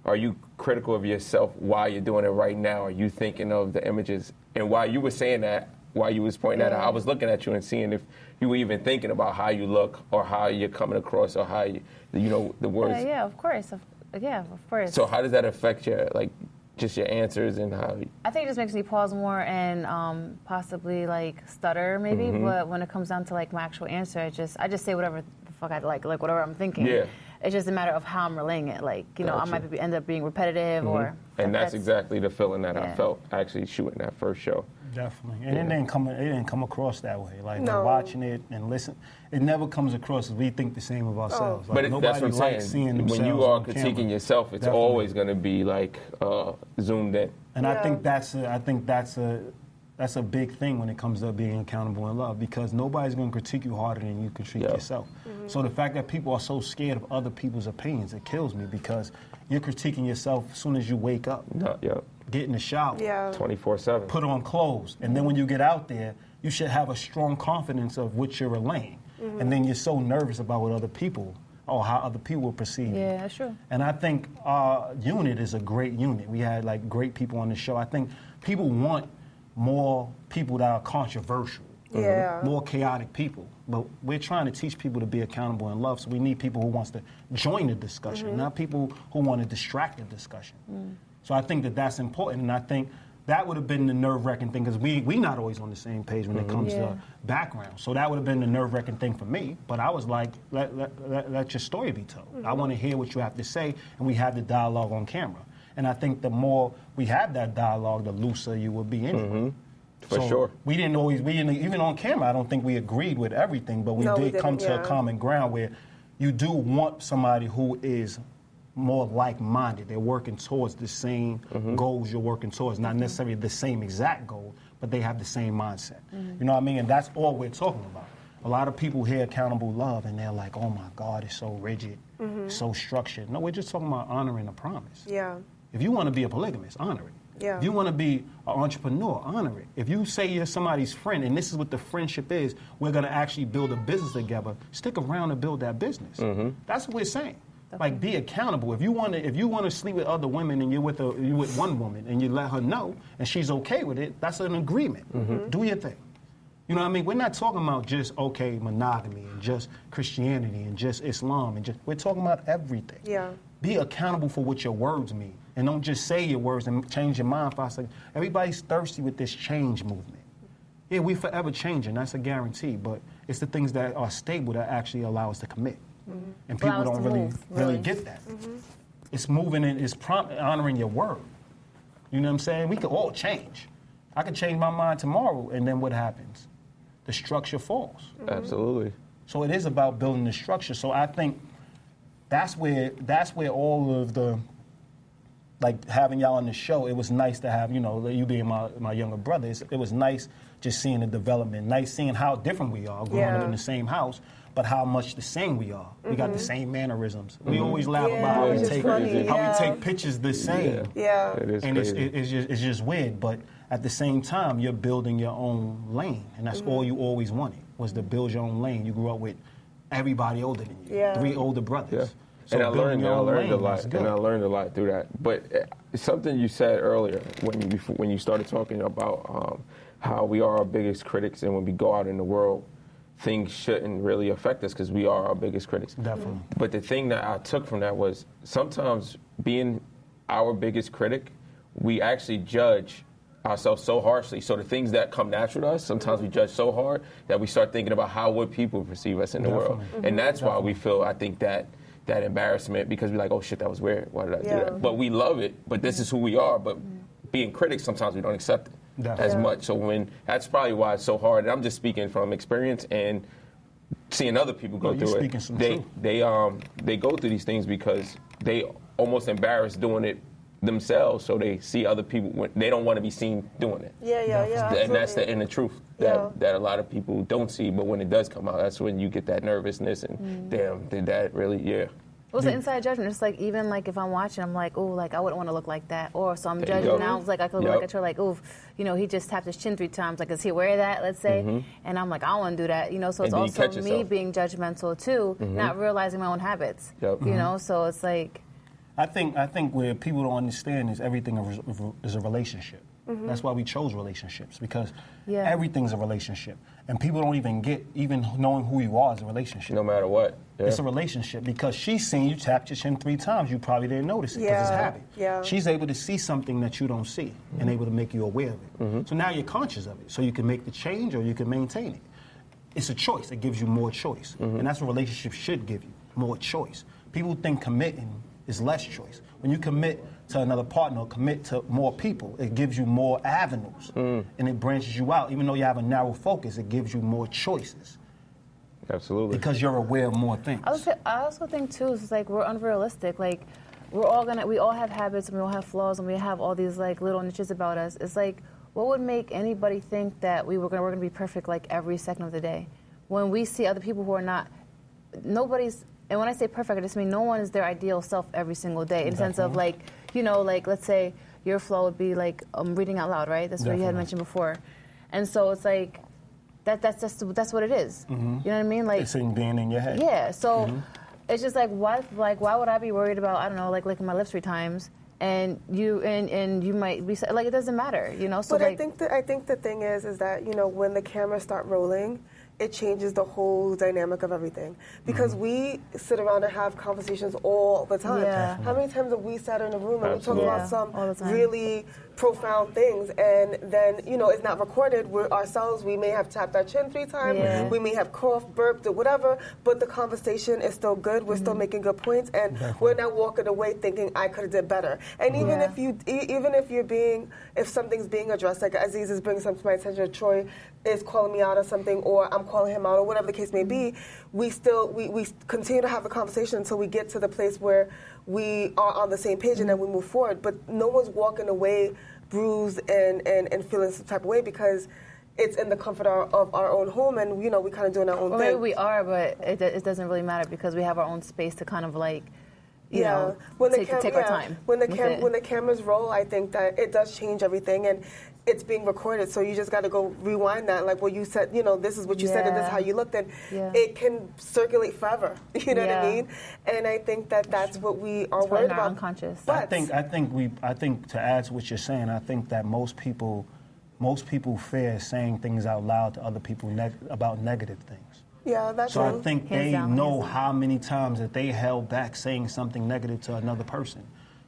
are you critical of yourself while you're doing it right now? Are you thinking of the images? And while you were saying that, while you was pointing that out, I was looking at you and seeing if you were even thinking about how you look or how you're coming across or how you know, the words. Yeah, of course. Yeah, of course. So how does that affect your, like, just your answers and how? I think it just makes me pause more and possibly like stutter maybe. But when it comes down to like my actual answer, I just say whatever the fuck I like whatever I'm thinking. Yeah. It's just a matter of how I'm relaying it. Like, you know, I might end up being repetitive or. And that's exactly the feeling that I felt actually shooting that first show. Definitely, and it didn't come across that way. Like watching it and listen, it never comes across as we think the same of ourselves. Like, but that's what I'm saying. When you are critiquing yourself, it's always going to be like zoomed in. And I think that's a big thing when it comes to being accountable in love, because nobody's going to critique you harder than you critique yourself. So the fact that people are so scared of other people's opinions, it kills me, because you're critiquing yourself as soon as you wake up. Get in the shower. 24/7. Put on clothes. And then when you get out there, you should have a strong confidence of what you're relaying. And then you're so nervous about what other people, or how other people will perceive you. Yeah, that's true. And I think our unit is a great unit. We had like great people on the show. I think people want more people that are controversial. More chaotic people. But we're trying to teach people to be accountable in love, so we need people who wants to join the discussion, not people who want to distract the discussion. So I think that that's important, and I think that would have been the nerve-wracking thing, because we not always on the same page when it comes to background. So that would have been the nerve-wracking thing for me, but I was like, let your story be told. I want to hear what you have to say, and we have the dialogue on camera. And I think the more we have that dialogue, the looser you will be anyway. For sure. We didn't even on camera, I don't think we agreed with everything, but we did come to a common ground where you do want somebody who is more like-minded. They're working towards the same goals you're working towards, not necessarily the same exact goal, but they have the same mindset. You know what I mean? And that's all we're talking about. A lot of people hear accountable love and they're like, oh my God, it's so rigid, so structured. No, we're just talking about honoring a promise. If you want to be a polygamist, honor it. If you want to be an entrepreneur, honor it. If you say you're somebody's friend and this is what the friendship is, we're going to actually build a business together, stick around and build that business. That's what we're saying. Like, be accountable. If you want to sleep with other women and you're with one woman and you let her know and she's okay with it, that's an agreement. Do your thing. You know what I mean? We're not talking about just monogamy and just Christianity and just Islam and we're talking about everything. Be accountable for what your words mean, and don't just say your words and change your mind. Everybody's thirsty with this change movement. Yeah, we forever changing. That's a guarantee. But it's the things that are stable that actually allow us to commit. And people don't really get that. It's moving and it's honoring your word. You know what I'm saying? We could all change. I could change my mind tomorrow, and then what happens? The structure falls. Absolutely. So it is about building the structure. So I think that's where all of the, like, having y'all on the show, it was nice to have, you being my younger brother. It was nice just seeing the development, nice seeing how different we are growing up in the same house, but how much the same we are. We got the same mannerisms. We always laugh about how we take pictures the same. It is and crazy. It's just weird, but at the same time, you're building your own lane, and that's all you always wanted, was to build your own lane. You grew up with everybody older than you, 3 older brothers. So and I learned a lot, and I learned a lot through that. But something you said earlier when you started talking about how we are our biggest critics, and when we go out in the world, things shouldn't really affect us because we are our biggest critics. Definitely. But the thing that I took from that was sometimes being our biggest critic, we actually judge ourselves so harshly. So the things that come natural to us, sometimes we judge so hard that we start thinking about how would people perceive us in the world. And that's why we feel, I think, that embarrassment, because we're like, oh shit, that was weird. Why did I do that? But we love it, but this is who we are. But being critics, sometimes we don't accept it as much. So that's probably why it's so hard. And I'm just speaking from experience and seeing other people go through it. They go through these things because they almost embarrassed doing it themselves, so they see other people. They don't want to be seen doing it. And that's the inner truth that a lot of people don't see. But when it does come out, that's when you get that nervousness and damn, did that really? Well, Well, it's an inside judgment. It's like, even like if I'm watching, I'm like, oh, like I wouldn't want to look like that. Or so I'm There you judging go. now. It's like I could look at her like, oh, you know, he just tapped his chin 3 times. Like, is he aware of that? Let's say, and I'm like, I don't want to do that. You know, so And it's then you also catch me yourself. being judgmental too, not realizing my own habits. Yep. You know, so it's like, I think where people don't understand is everything is a relationship. That's why we chose relationships, because everything's a relationship, and people don't even get knowing who you are is a relationship. No matter what. Yeah. It's a relationship, because she's seen you tap your chin 3 times. You probably didn't notice it because it's habit. Yeah. She's able to see something that you don't see and able to make you aware of it. So now you're conscious of it. So you can make the change or you can maintain it. It's a choice. It gives you more choice. And that's what relationships should give you, more choice. People think committing is less choice. When you commit to another partner or commit to more people, it gives you more avenues and it branches you out. Even though you have a narrow focus, it gives you more choices. Absolutely. Because you're aware of more things. I also think too, it's like we're unrealistic. Like we all have habits and we all have flaws and we have all these like little niches about us. It's like, what would make anybody think that we're gonna be perfect like every second of the day? When we see other people who are not, nobody's, and when I say perfect, I just mean no one is their ideal self every single day. In the sense of like, you know, like let's say your flaw would be like reading out loud, right? That's what you had mentioned before. And so it's like, that's what it is. You know what I mean? Like, it's in being in your head. Yeah. So it's just like why would I be worried about, I don't know, like licking my lips 3 times and you might be like, it doesn't matter, you know? So but like, I think the thing is that, you know, when the cameras start rolling, it changes the whole dynamic of everything. Because we sit around and have conversations all the time. Yeah. How many times have we sat in a room and we talk about all the some time. really profound things, and then, you know, it's not recorded. We're ourselves, we may have tapped our chin 3 times, we may have coughed, burped, or whatever, but the conversation is still good. We're still making good points, and we're not walking away thinking I could have did better. And even if something's being addressed, like Aziz is bringing something to my attention, Troy is calling me out or something, or I'm calling him out, or whatever the case may be, we continue to have the conversation until we get to the place where we are on the same page, and then we move forward. But no one's walking away bruised and feeling some type of way, because it's in the comfort of our own home, and, you know, we kind of doing our own or thing. maybe we are, but it doesn't really matter because we have our own space to kind of like, you know, take our time. When the cameras roll, I think that it does change everything, and it's being recorded, so you just got to go rewind that. Like what you said, you know, this is what you said and this is how you looked, and it can circulate forever. You know what I mean? And I think that that's what we are worried about. Unconscious. But I think to add to what you're saying, I think that most people fear saying things out loud to other people about negative things. Yeah, that's so true. I think they know how many times that they held back saying something negative to another person.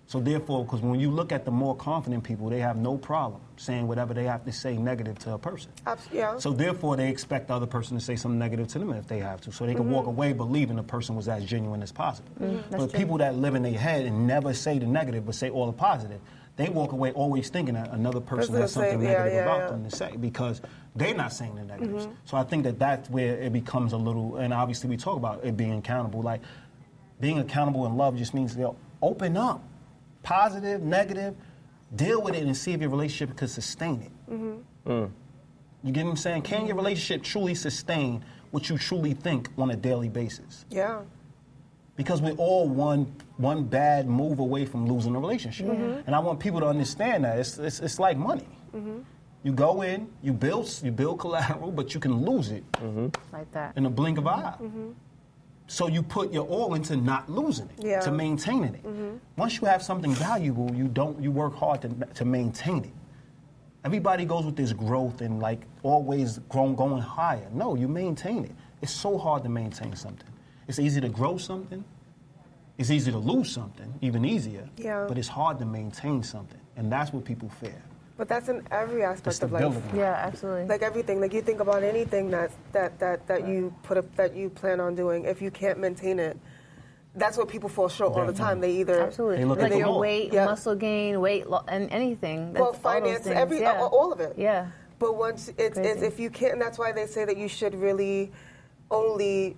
So therefore, because when you look at the more confident people, they have no problem saying whatever they have to say negative to a person. So therefore, they expect the other person to say something negative to them if they have to. So they can walk away believing the person was as genuine as possible. But people that live in their head and never say the negative but say all the positive, they walk away always thinking that another person has something negative about them to say, because they're not saying the negatives. So I think that's where it becomes a little, and obviously we talk about it being accountable. Like, being accountable in love just means they'll open up. Positive, negative, deal with it and see if your relationship could sustain it. You get what I'm saying? Can your relationship truly sustain what you truly think on a daily basis? Yeah. Because we're all one bad move away from losing a relationship. And I want people to understand that. It's like money. You go in, you build collateral, but you can lose it like that in a blink of an eye. So you put your all into not losing it, to maintaining it. Once you have something valuable, you work hard to maintain it. Everybody goes with this growth and like always going higher. No, you maintain it. It's so hard to maintain something. It's easy to grow something. It's easy to lose something, even easier. Yeah. But it's hard to maintain something, and that's what people fear. But that's in every aspect of life. stability. Yeah, absolutely. Like everything. Like you think about anything that you put up, that you plan on doing. If you can't maintain it, that's what people fall short all the time. They either absolutely like your weight, muscle gain, weight and anything. Well, finance, all of it. Yeah. But once it's if you can't, and that's why they say that you should really only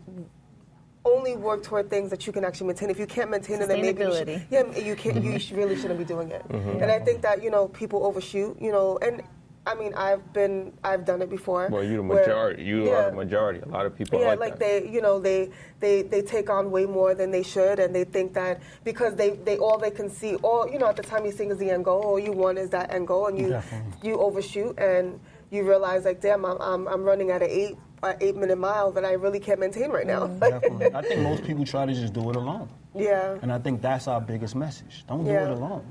work toward things that you can actually maintain. If you can't maintain it, then maybe you can't. You really shouldn't be doing it. And I think that people overshoot. And I mean, I've done it before. Well, you're the where- majority. You are the majority. A lot of people Yeah, like like that. they take on way more than they should, and they think that because they all they can see, at the time you think is the end goal, all you want is that end goal, and you overshoot, and you realize like, damn, I'm running at an 8-minute mile that I really can't maintain right now. Definitely. I think most people try to just do it alone. Yeah. And I think that's our biggest message. Don't do it alone.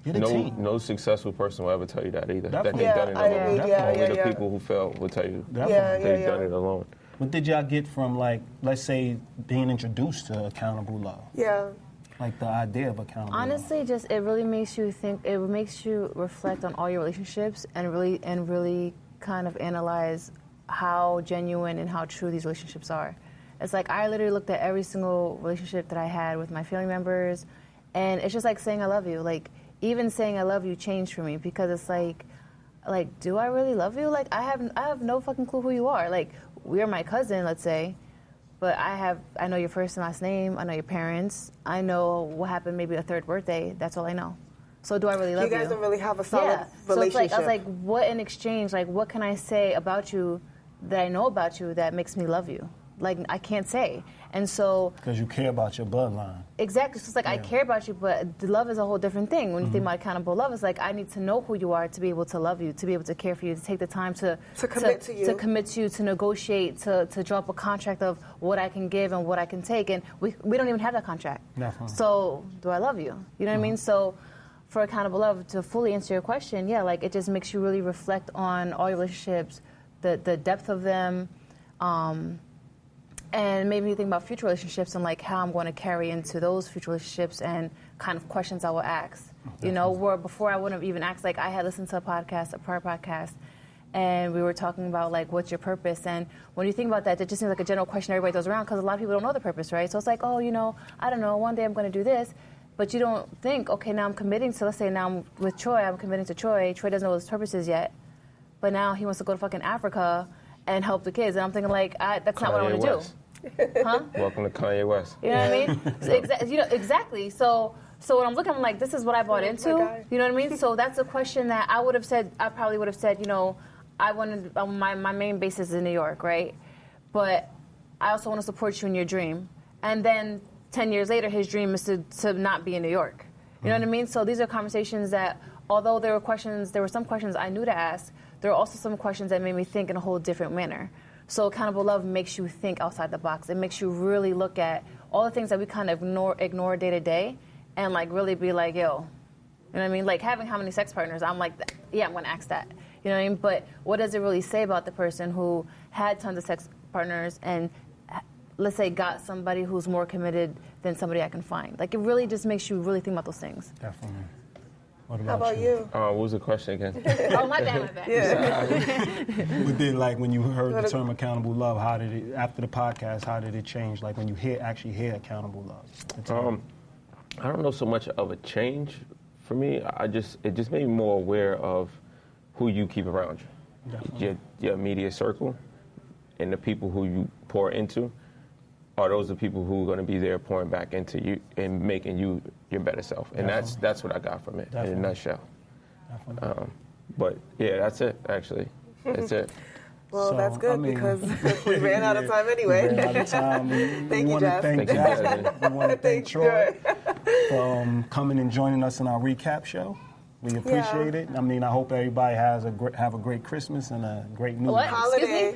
Get a team. No successful person will ever tell you that either. Definitely. That they've done it alone. Only the yeah. people who fail will tell you Definitely. they've done it alone. What did y'all get from, like, let's say, being introduced to Accountable Love? Yeah. Like the idea of Accountable Love. Honestly, just it really makes you think. It makes you reflect on all your relationships and really kind of analyze how genuine and how true these relationships are. It's like I literally looked at every single relationship that I had with my family members, and it's just like saying I love you. Like even saying I love you changed for me because it's like do I really love you? Like I have no fucking clue who you are. Like you're my cousin, let's say, but I know your first and last name. I know your parents. I know what happened maybe a third birthday. That's all I know. So do I really love you? You guys don't really have a solid relationship. So it's like, I was like, what in exchange, like what can I say about you that I know about you that makes me love you? Like I can't say. And so because you care about your bloodline. Exactly. So it's like I care about you, but the love is a whole different thing. When you think about accountable love, it's like I need to know who you are to be able to love you, to be able to care for you, to take the time to commit to you. To commit to you, to negotiate, to draw up a contract of what I can give and what I can take. And we don't even have that contract. Definitely. So do I love you? You know what I mean? So for accountable love, to fully answer your question, yeah, like it just makes you really reflect on all your relationships, the depth of them, and maybe you think about future relationships and like how I'm going to carry into those future relationships and kind of questions I will ask. Definitely. You know, where before I wouldn't have even asked. Like I had listened to a prior podcast, and we were talking about like what's your purpose. And when you think about that, it just seems like a general question everybody throws around because a lot of people don't know the purpose, right? So it's like, oh, I don't know, one day I'm going to do this. But you don't think, okay, now I'm committing to, let's say now I'm with Troy, I'm committing to Troy. Troy doesn't know what his purpose is yet. But now he wants to go to fucking Africa and help the kids. And I'm thinking like, that's not what I want to do. Huh? Welcome to Kanye West. You know what I mean? So exactly. So when I'm looking, I'm like, this is what I bought into. You know what I mean? So that's a question that I probably would have said, I wanted, my main base is in New York, right? But I also want to support you in your dream. And then 10 years later, his dream is to not be in New York. You know what I mean? So these are conversations that, although there were some questions I knew to ask, there are also some questions that made me think in a whole different manner. So accountable love makes you think outside the box. It makes you really look at all the things that we kind of ignore day to day and like really be like, yo, you know what I mean? Like having how many sex partners, I'm like, yeah, I'm going to ask that. You know what I mean? But what does it really say about the person who had tons of sex partners and let's say got somebody who's more committed than somebody I can find? Like it really just makes you really think about those things. Definitely. How about you? What was the question again? Oh, my bad. Yeah. But then, like, when you heard the term accountable love, after the podcast, how did it change? Like, when you actually hear accountable love? I don't know so much of a change for me. It just made me more aware of who you keep around you. Your immediate circle and the people who you pour into. Are those the people who are going to be there pouring back into you and making you your better self? And that's what I got from it in a nutshell. But yeah, that's it, actually. That's it. Well, that's good because we ran out of time anyway. We ran out of time. Thank you, Jeff. Thank Jasmine. We want to thank Troy for coming and joining us in our recap show. We appreciate it. I mean, I hope everybody have a great Christmas and a great New Year. Holiday.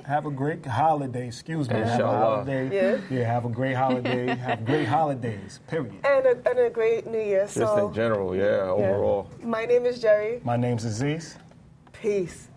Have a great holiday. Excuse me. Have a holiday. Yeah, have a great holiday. Have great holidays. Period. And a great New Year. Just in general, overall. My name is Jerry. My name's Aziz. Peace.